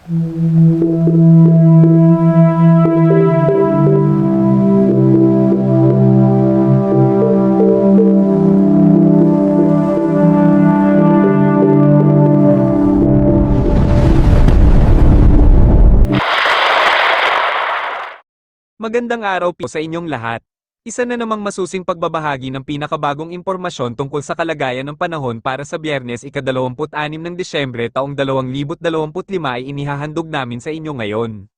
Magandang araw po sa inyong lahat. Isa na namang masusing pagbabahagi ng pinakabagong impormasyon tungkol sa kalagayan ng panahon para sa Biyernes ika-26 ng Disyembre taong 2025 ay inihahandog namin sa inyo ngayon.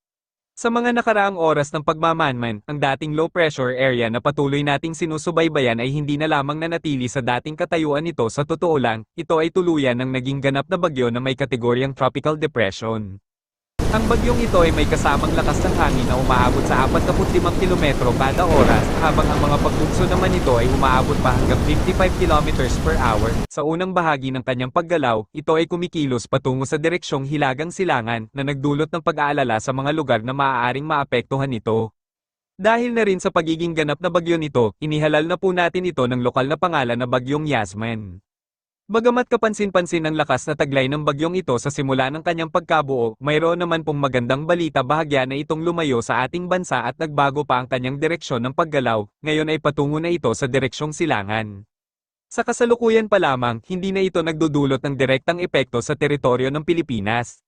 Sa mga nakaraang oras ng pagmamanman, ang dating low pressure area na patuloy nating sinusubaybayan ay hindi na lamang nanatili sa dating katayuan nito. Sa totoo lang, ito ay tuluyan ng naging ganap na bagyo na may kategoryang tropical depression. Ang bagyong ito ay may kasamang lakas ng hangin na umaabot sa 45 kilometro kada oras, habang ang mga pagbugso naman nito ay umaabot pa hanggang 55 kilometers per hour. Sa unang bahagi ng kanyang paggalaw, ito ay kumikilos patungo sa direksyong Hilagang Silangan, na nagdulot ng pag-aalala sa mga lugar na maaaring maapektuhan nito. Dahil na rin sa pagiging ganap na bagyo nito, inihalal na po natin ito ng lokal na pangalan na Bagyong Yasmin. Bagamat kapansin-pansin ang lakas na taglay ng bagyong ito sa simula ng kanyang pagkabuo, mayroon naman pong magandang balita. Bahagya na itong lumayo sa ating bansa at nagbago pa ang kanyang direksyon ng paggalaw, ngayon ay patungo na ito sa direksyong Silangan. Sa kasalukuyan pa lamang, hindi na ito nagdudulot ng direktang epekto sa teritoryo ng Pilipinas.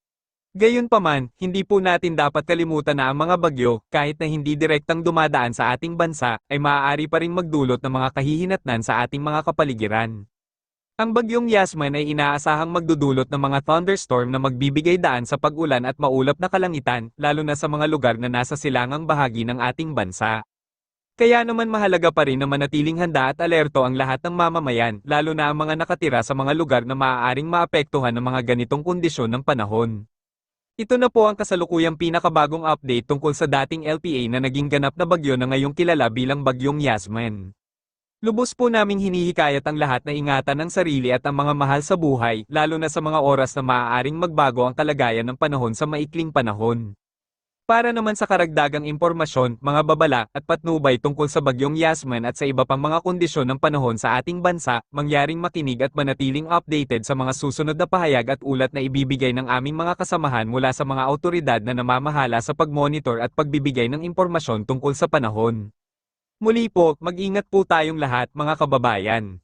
Gayunpaman, hindi po natin dapat kalimutan na ang mga bagyo, kahit na hindi direktang dumadaan sa ating bansa, ay maaari pa ring magdulot ng mga kahihinatnan sa ating mga kapaligiran. Ang bagyong Yasmin ay inaasahang magdudulot ng mga thunderstorm na magbibigay daan sa pag-ulan at maulap na kalangitan, lalo na sa mga lugar na nasa silangang bahagi ng ating bansa. Kaya naman mahalaga pa rin na manatiling handa at alerto ang lahat ng mamamayan, lalo na ang mga nakatira sa mga lugar na maaaring maapektuhan ng mga ganitong kondisyon ng panahon. Ito na po ang kasalukuyang pinakabagong update tungkol sa dating LPA na naging ganap na bagyo na ngayong kilala bilang Bagyong Yasmin. Lubos po naming hinihikayat ang lahat na ingatan ang sarili at ang mga mahal sa buhay, lalo na sa mga oras na maaaring magbago ang kalagayan ng panahon sa maikling panahon. Para naman sa karagdagang impormasyon, mga babala, at patnubay tungkol sa Bagyong Yasmin at sa iba pang mga kondisyon ng panahon sa ating bansa, mangyaring makinig at manatiling updated sa mga susunod na pahayag at ulat na ibibigay ng aming mga kasamahan mula sa mga awtoridad na namamahala sa pagmonitor at pagbibigay ng impormasyon tungkol sa panahon. Muli po, mag-ingat po tayong lahat, mga kababayan.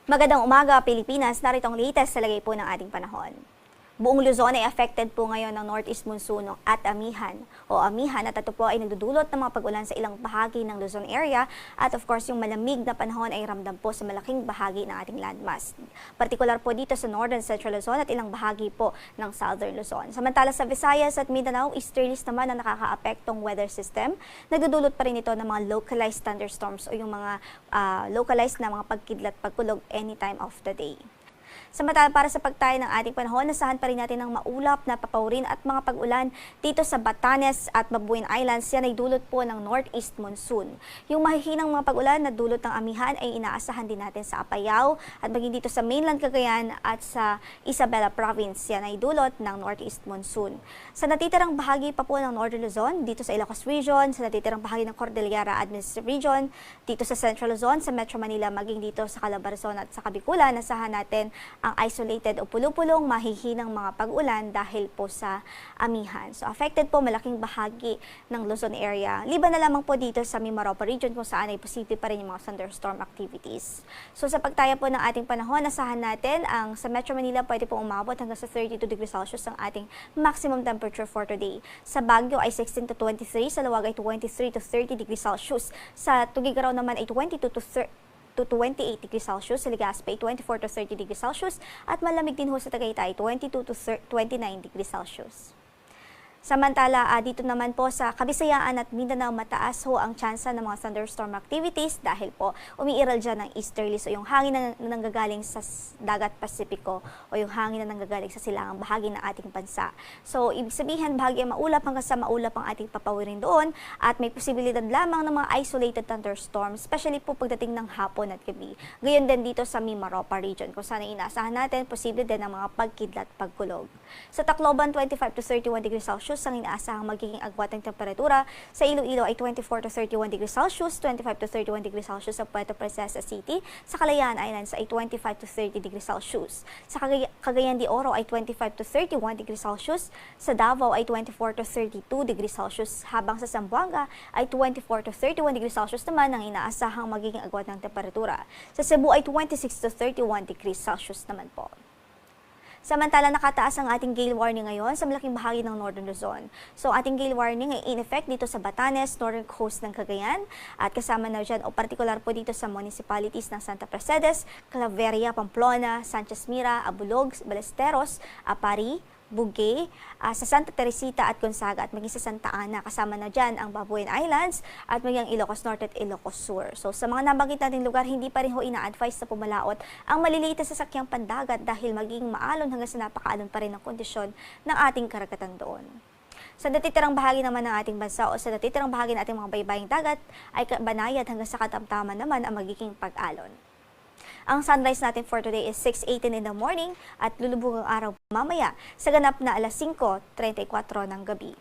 Magandang umaga, Pilipinas. Narito ang latest sa lagay po ng ating panahon. Buong Luzon ay affected po ngayon ng northeast monsoon at amihan at ito po ay nagdudulot ng mga pag-ulan sa ilang bahagi ng Luzon area at of course yung malamig na panahon ay ramdam po sa malaking bahagi ng ating landmass. Partikular po dito sa northern central Luzon at ilang bahagi po ng southern Luzon. Samantala sa Visayas at Mindanao, easterlies naman ang nakakaapektong weather system. Nagdudulot pa rin ito ng mga localized thunderstorms o yung mga localized na mga pagkidlat, pagkulog anytime of the day. Samantala para sa pagtaya ng ating panahon, nasahan pa rin natin ng maulap na papawrin at mga pag-ulan dito sa Batanes at Babuyan Islands. Yan ay dulot po ng northeast monsoon. Yung mahihinang mga pag-ulan na dulot ng amihan ay inaasahan din natin sa Apayao at maging dito sa mainland Cagayan at sa Isabela Province. Yan ay dulot ng northeast monsoon. Sa natitirang bahagi pa po ng Northern Luzon, dito sa Ilocos Region, sa natitirang bahagi ng Cordillera Administrative Region, dito sa Central Luzon, sa Metro Manila, maging dito sa Calabarzon at sa Kabikulan, nasahan natin ang isolated o pulupulong mahihinang mga pag-ulan dahil po sa amihan. So affected po malaking bahagi ng Luzon area. Liban na lamang po dito sa Mimaropa region kung saan ay posible pa rin yung mga thunderstorm activities. So sa pagtaya po ng ating panahon, nasahan natin ang sa Metro Manila pwede po umabot hanggang sa 32 degrees Celsius ang ating maximum temperature for today. Sa Baguio ay 16 to 23, sa Luwag ay 23 to 30 degrees Celsius. Sa Tuguegarao naman ay 22 to 28 degrees Celsius, sa Legazpi 24 to 30 degrees Celsius at malamig din ho sa Tagaytay 22 to 29 degrees Celsius. Samantala, dito naman po sa Kabisayaan at Mindanao, mataas ho ang tsansa ng mga thunderstorm activities dahil po umiiral dyan ng easterlies o yung hangin na nanggagaling sa dagat Pasipiko o yung hangin na nanggagaling sa silangang bahagi ng ating bansa. So, ibig sabihin, bahagi maulap hanggang sa maulap ang ating papawirin doon at may posibilidad lamang ng mga isolated thunderstorms, especially po pagdating ng hapon at gabi. Gayon din dito sa Mimaropa region kung saan inaasahan natin, posible din ang mga pagkidlat, pagkulog. Sa Tacloban, 25 to 31 degrees Celsius, Celsius ang inaasahang magiging agwat ng temperatura. Sa Iloilo ay 24 to 31 degrees Celsius, 25 to 31 degrees Celsius sa Puerto Princesa City. Sa Calayan Islands ay 25 to 30 degrees Celsius. Sa Cagayan de Oro ay 25 to 31 degrees Celsius. Sa Davao ay 24 to 32 degrees Celsius. Habang sa Zamboanga ay 24 to 31 degrees Celsius naman ang inaasahang magiging agwat ng temperatura. Sa Cebu ay 26 to 31 degrees Celsius naman po. Samantala, nakataas ang ating gale warning ngayon sa malaking bahagi ng Northern Luzon. So, ating gale warning ay in effect dito sa Batanes, northern coast ng Cagayan, at kasama na dyan o partikular po dito sa municipalities ng Santa Mercedes, Claveria, Pamplona, Sanchez Mira, Abulog, Balesteros, Apari, Bugay, sa Santa Teresita at Gonzaga at maging sa Santa Ana. Kasama na dyan ang Babuyan Islands at maging Ilocos Norte at Ilocos Sur. So sa mga nabanggit nating lugar, hindi pa rin ho ina-advise na pumalaot ang maliliit na sasakyang pandagat dahil magiging maalon hanggang sa napakaalon pa rin ang kondisyon ng ating karagatan doon. Sa natitirang bahagi naman ng ating bansa o sa natitirang bahagi ng ating mga baybaying dagat ay banayad hanggang sa katamtaman naman ang magiging pag-alon. Ang sunrise natin for today is 6:18 in the morning at lulubog ang araw mamaya sa ganap na alas 5:34 ng gabi.